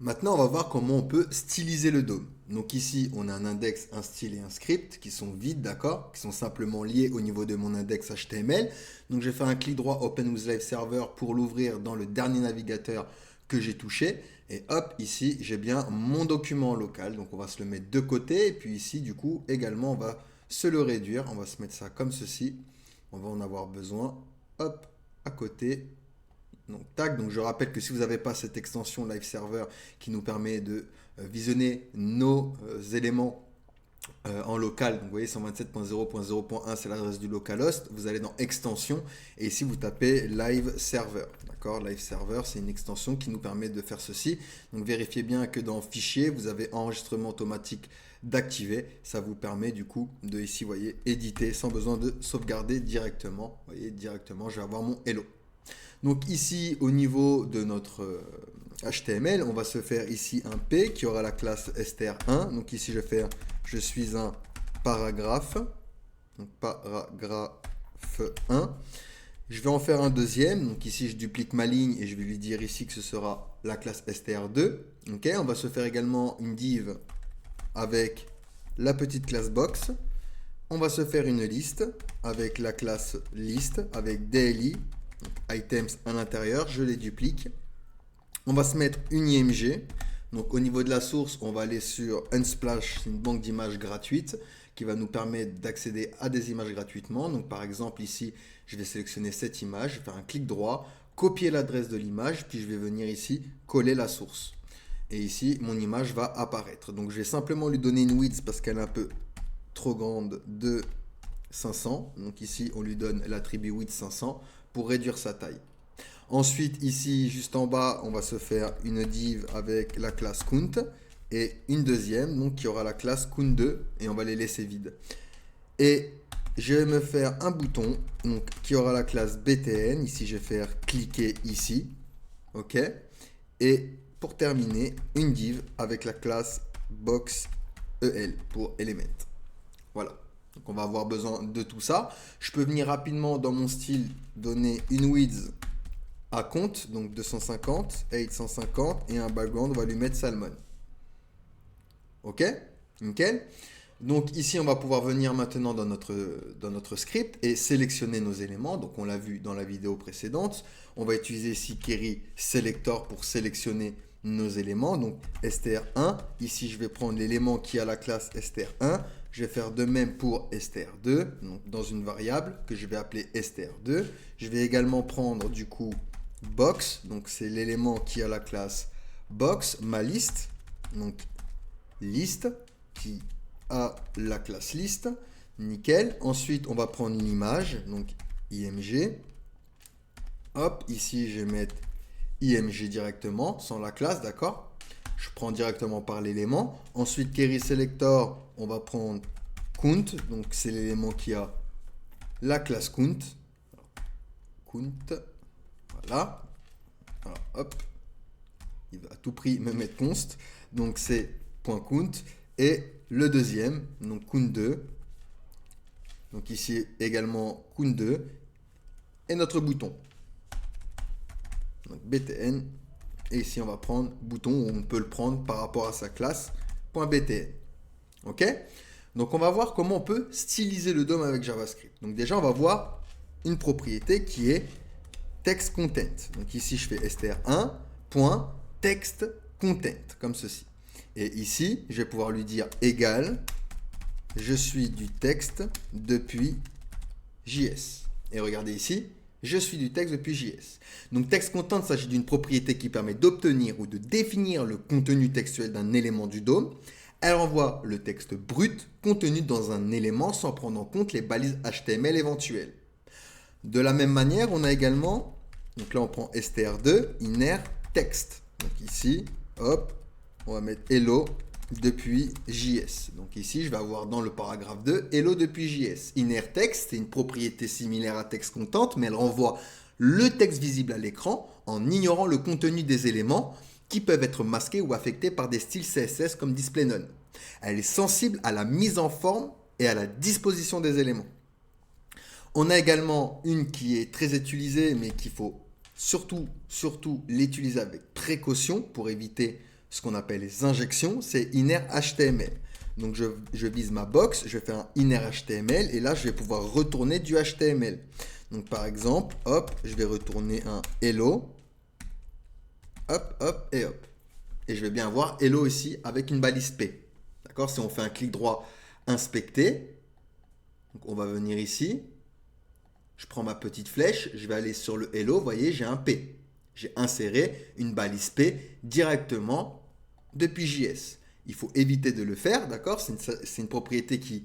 Maintenant, on va voir comment on peut styliser le DOM. Donc ici, on a un index, un style et un script qui sont vides, d'accord, qui sont simplement liés au niveau de mon index HTML. Donc je vais faire un clic droit Open with Live Server pour l'ouvrir dans le dernier navigateur que j'ai touché. Et hop, ici, j'ai bien mon document local. Donc on va se le mettre de côté. Et puis ici, du coup, également, on va se le réduire. On va se mettre ça comme ceci. On va en avoir besoin. Hop, à côté. Donc, tac. Donc, je rappelle que si vous n'avez pas cette extension Live Server qui nous permet de visionner nos éléments en local, donc vous voyez 127.0.0.1 c'est l'adresse du localhost, vous allez dans extension et ici vous tapez Live Server. D'accord, Live Server c'est une extension qui nous permet de faire ceci. Donc vérifiez bien que dans Fichier vous avez enregistrement automatique d'activer. Ça vous permet du coup de ici, vous voyez, éditer sans besoin de sauvegarder directement. Vous voyez, directement je vais avoir mon Hello. Donc ici, au niveau de notre HTML, on va se faire ici un P qui aura la classe str1. Donc ici, je vais faire je suis un paragraphe. Donc paragraphe 1. Je vais en faire un deuxième. Donc ici, je duplique ma ligne et je vais lui dire ici que ce sera la classe str2. Ok, on va se faire également une div avec la petite classe box. On va se faire une liste avec la classe list avec daily items à l'intérieur, je les duplique. On va se mettre une IMG. Donc au niveau de la source, on va aller sur Unsplash, c'est une banque d'images gratuite qui va nous permettre d'accéder à des images gratuitement. Donc par exemple ici, je vais sélectionner cette image, je vais faire un clic droit, copier l'adresse de l'image, puis je vais venir ici coller la source. Et ici, mon image va apparaître. Donc je vais simplement lui donner une width parce qu'elle est un peu trop grande de 500. Donc ici, on lui donne l'attribut width 500 pour réduire sa taille. Ensuite, ici, juste en bas, on va se faire une div avec la classe count et une deuxième, donc qui aura la classe count2 et on va les laisser vides. Et je vais me faire un bouton donc, qui aura la classe btn. Ici, je vais faire cliquer ici. OK. Et pour terminer, une div avec la classe box el pour element. Voilà. Donc on va avoir besoin de tout ça. Je peux venir rapidement dans mon style donner une width à compte, donc 250, 850 et un background, on va lui mettre Salmon. Ok, nickel. Donc ici, on va pouvoir venir maintenant dans notre script et sélectionner nos éléments. Donc on l'a vu dans la vidéo précédente. On va utiliser ici Query Selector pour sélectionner nos éléments. Donc str1, ici je vais prendre l'élément qui a la classe str1. Je vais faire de même pour str2, donc dans une variable que je vais appeler str2. Je vais également prendre du coup box, donc c'est l'élément qui a la classe box, ma liste, donc liste qui a la classe liste, nickel. Ensuite, on va prendre une image, donc img. Hop, ici, je vais mettre img directement, sans la classe, d'accord? Je prends directement par l'élément. Ensuite, query selector, on va prendre count, donc c'est l'élément qui a la classe count. Count, voilà. Voilà, hop. Il va à tout prix me mettre const. Donc c'est .count. Et le deuxième, donc count2. Donc ici également count2. Et notre bouton. Donc btn. Et ici on va prendre bouton où on peut le prendre par rapport à sa classe .btn. Ok? Donc on va voir comment on peut styliser le DOM avec JavaScript. Donc déjà on va voir une propriété qui est text content. Donc ici je fais str1.text content comme ceci. Et ici je vais pouvoir lui dire égal je suis du texte depuis JS. Et regardez ici, je suis du texte depuis JS. Donc text content s'agit d'une propriété qui permet d'obtenir ou de définir le contenu textuel d'un élément du DOM. Elle renvoie le texte brut contenu dans un élément sans prendre en compte les balises HTML éventuelles. De la même manière, on a également, donc là on prend str2, inner text. Donc ici, hop, on va mettre hello depuis JS. Donc ici, je vais avoir dans le paragraphe 2, hello depuis JS. Inner text, c'est une propriété similaire à text content, mais elle renvoie le texte visible à l'écran en ignorant le contenu des éléments qui peuvent être masqués ou affectés par des styles CSS comme displayNone. Elle est sensible à la mise en forme et à la disposition des éléments. On a également une qui est très utilisée, mais qu'il faut surtout l'utiliser avec précaution pour éviter ce qu'on appelle les injections, c'est inner HTML. Donc je vise ma box, je fais un inner HTML et là je vais pouvoir retourner du HTML. Donc par exemple, hop, je vais retourner un hello, hop, hop et hop. Et je vais bien voir hello ici avec une balise P. D'accord? Si on fait un clic droit, inspecter, donc on va venir ici, je prends ma petite flèche, je vais aller sur le hello, vous voyez, j'ai un P. J'ai inséré une balise P directement depuis JS. Il faut éviter de le faire, d'accord? C'est une propriété qui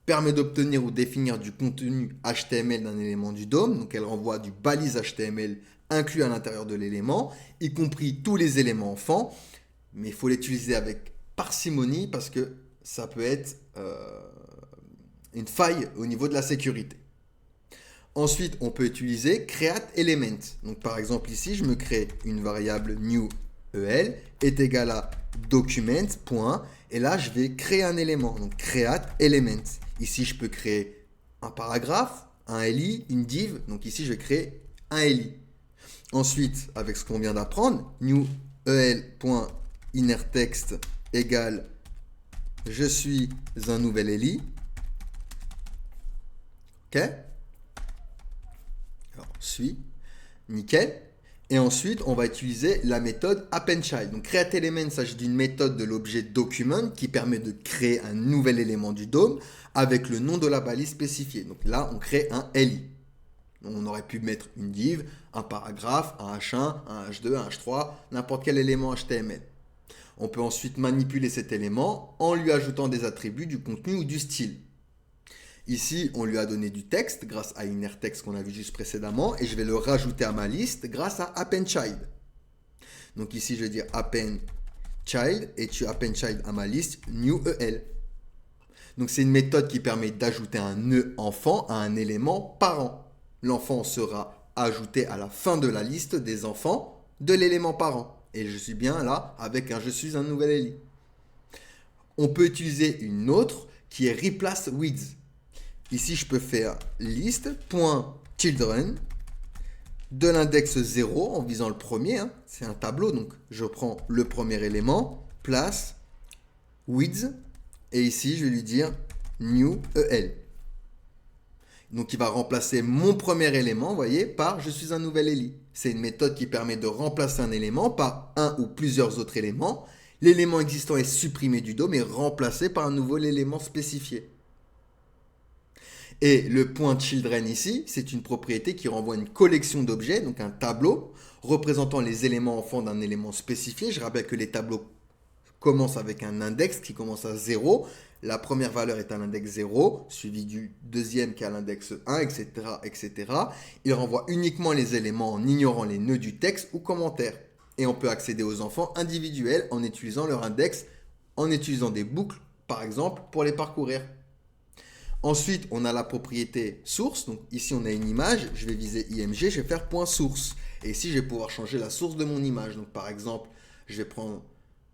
permet d'obtenir ou définir du contenu HTML d'un élément du DOM. Donc elle renvoie du balise HTML inclus à l'intérieur de l'élément, y compris tous les éléments enfants. Mais il faut l'utiliser avec parcimonie parce que ça peut être une faille au niveau de la sécurité. Ensuite, on peut utiliser createElement. Donc par exemple ici, je me crée une variable newEl est égal à document. Et là, je vais créer un élément. Donc createElement. Ici, je peux créer un paragraphe, un li, une div. Donc ici, je vais créer un li. Ensuite, avec ce qu'on vient d'apprendre, newEl.innerText égale je suis un nouvel li. Ok? Alors, suis, nickel. Et ensuite, on va utiliser la méthode appendChild. Donc, createElement s'agit d'une méthode de l'objet document qui permet de créer un nouvel élément du DOM avec le nom de la balise spécifiée. Donc là, on crée un li. On aurait pu mettre une div, un paragraphe, un H1, un H2, un H3, n'importe quel élément HTML. On peut ensuite manipuler cet élément en lui ajoutant des attributs, du contenu ou du style. Ici, on lui a donné du texte grâce à innerText qu'on a vu juste précédemment et je vais le rajouter à ma liste grâce à appendChild. Donc ici, je vais dire appendChild et tu appendChild à ma liste newEl. Donc c'est une méthode qui permet d'ajouter un nœud enfant à un élément parent. L'enfant sera ajouté à la fin de la liste des enfants de l'élément parent. Et je suis bien là avec un je suis un nouvel li. On peut utiliser une autre qui est replace with. Ici, je peux faire list.children de l'index 0 en visant le premier. C'est un tableau, donc je prends le premier élément, place, with, et ici, je vais lui dire newEl. Donc, il va remplacer mon premier élément, vous voyez, par je suis un nouvel li. C'est une méthode qui permet de remplacer un élément par un ou plusieurs autres éléments. L'élément existant est supprimé du DOM et remplacé par un nouvel élément spécifié. Et le point children ici, c'est une propriété qui renvoie une collection d'objets, donc un tableau, représentant les éléments enfants d'un élément spécifié. Je rappelle que les tableaux commencent avec un index qui commence à 0. La première valeur est à l'index 0, suivi du deuxième qui est à l'index 1, etc., etc. Il renvoie uniquement les éléments en ignorant les nœuds du texte ou commentaires. Et on peut accéder aux enfants individuels en utilisant leur index, en utilisant des boucles, par exemple, pour les parcourir. Ensuite, on a la propriété source. Donc ici, on a une image. Je vais viser img, je vais faire .source. Et ici, je vais pouvoir changer la source de mon image. Donc par exemple, je vais prendre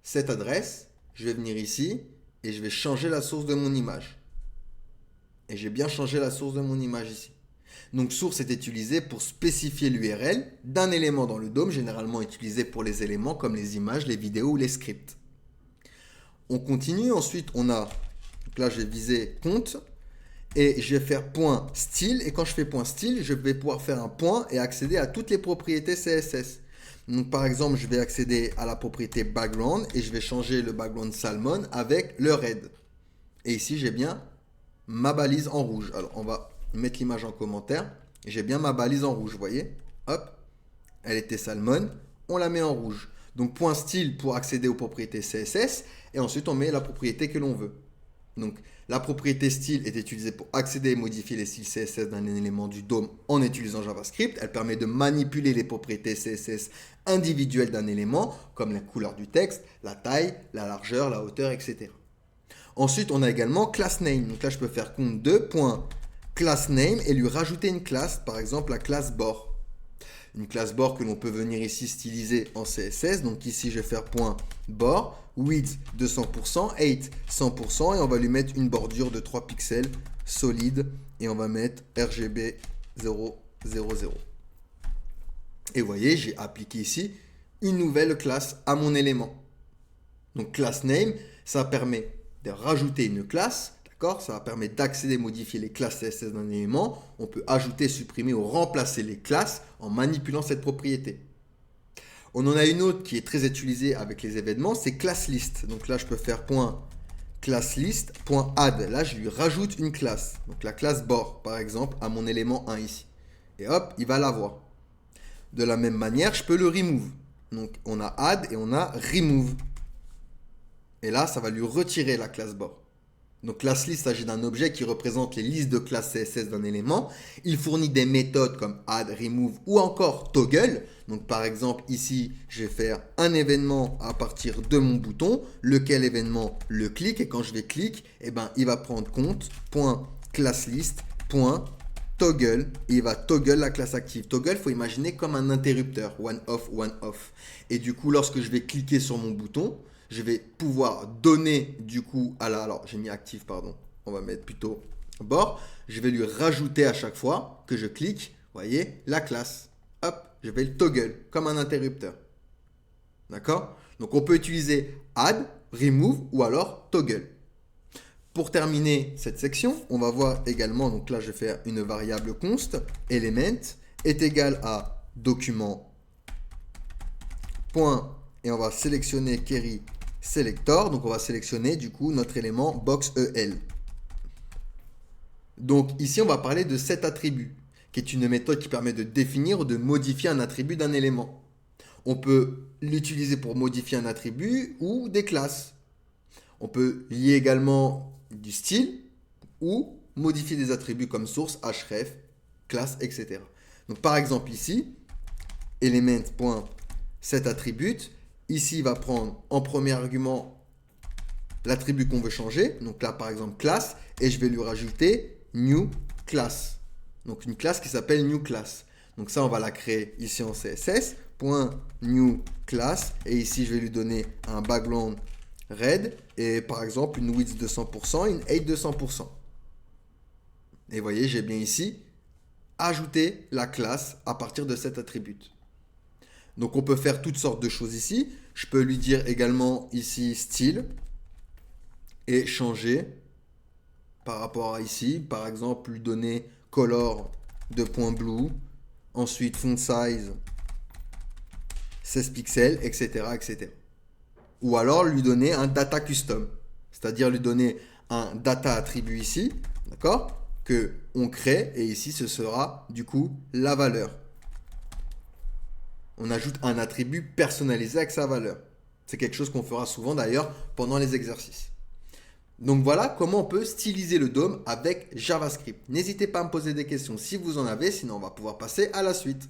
cette adresse. Je vais venir ici et je vais changer la source de mon image. Et j'ai bien changé la source de mon image ici. Donc source est utilisé pour spécifier l'URL d'un élément dans le DOM, généralement utilisé pour les éléments comme les images, les vidéos ou les scripts. On continue. Ensuite, on a, donc là, je vais viser compte. Et je vais faire .style. Et quand je fais .style, je vais pouvoir faire un point et accéder à toutes les propriétés CSS. Donc par exemple, je vais accéder à la propriété background et je vais changer le background salmon avec le red. Et ici, j'ai bien ma balise en rouge. Alors on va mettre l'image en commentaire. J'ai bien ma balise en rouge, vous voyez. Hop, elle était salmon. On la met en rouge. Donc .style pour accéder aux propriétés CSS. Et ensuite, on met la propriété que l'on veut. Donc, la propriété style est utilisée pour accéder et modifier les styles CSS d'un élément du DOM en utilisant JavaScript. Elle permet de manipuler les propriétés CSS individuelles d'un élément, comme la couleur du texte, la taille, la largeur, la hauteur, etc. Ensuite, on a également className. Donc là, je peux faire compte2.className et lui rajouter une classe, par exemple la classe bore. Une classe bore que l'on peut venir ici styliser en CSS. Donc ici, je vais faire .bore, width 200%, height 100% et on va lui mettre une bordure de 3 pixels solide et on va mettre RGB 000. Et vous voyez, j'ai appliqué ici une nouvelle classe à mon élément. Donc class name, ça permet de rajouter une classe, d'accord? Ça va permettre d'accéder et modifier les classes CSS d'un élément. On peut ajouter, supprimer ou remplacer les classes en manipulant cette propriété. On en a une autre qui est très utilisée avec les événements, c'est classList. Donc là, je peux faire .classList.add. Là, je lui rajoute une classe. Donc la classe bord, par exemple, à mon élément 1 ici. Et hop, il va l'avoir. De la même manière, je peux le remove. Donc on a add et on a remove. Et là, ça va lui retirer la classe bord. Donc classList s'agit d'un objet qui représente les listes de classes CSS d'un élément. Il fournit des méthodes comme add, remove ou encore toggle. Donc par exemple ici, je vais faire un événement à partir de mon bouton, lequel événement le clique, et quand je vais cliquer, eh ben, il va prendre compte .classList.toggle et il va toggle la classe active. Toggle, il faut imaginer comme un interrupteur, one off, one off. Et du coup, lorsque je vais cliquer sur mon bouton, je vais pouvoir donner du coup à la... Alors, j'ai mis active, pardon. On va mettre plutôt bord. Je vais lui rajouter à chaque fois que je clique, vous voyez, la classe. Hop, je vais le toggle comme un interrupteur. D'accord? Donc, on peut utiliser add, remove ou alors toggle. Pour terminer cette section, on va voir également, donc là, je vais faire une variable const, element est égal à document point, et on va sélectionner query selector, donc on va sélectionner du coup notre élément box.el. Donc ici on va parler de cet attribut, qui est une méthode qui permet de définir ou de modifier un attribut d'un élément. On peut l'utiliser pour modifier un attribut ou des classes. On peut lier également du style ou modifier des attributs comme source, href, classe, etc. Donc par exemple ici, element.setAttribute. Ici, il va prendre en premier argument l'attribut qu'on veut changer. Donc là, par exemple, classe. Et je vais lui rajouter new class. Donc une classe qui s'appelle new class. Donc ça, on va la créer ici en CSS. .new class. Et ici, je vais lui donner un background red. Et par exemple, une width de 100%, une height de 100%. Et vous voyez, j'ai bien ici ajouté la classe à partir de cet attribut. Donc on peut faire toutes sortes de choses ici. Je peux lui dire également ici style et changer par rapport à ici. Par exemple, lui donner color de point blue. Ensuite, font size 16 pixels, etc., etc. Ou alors lui donner un data custom. C'est-à-dire lui donner un data attribut ici, d'accord, que on crée. Et ici, ce sera du coup la valeur. On ajoute un attribut personnalisé avec sa valeur. C'est quelque chose qu'on fera souvent d'ailleurs pendant les exercices. Donc voilà comment on peut styliser le DOM avec JavaScript. N'hésitez pas à me poser des questions si vous en avez, sinon on va pouvoir passer à la suite.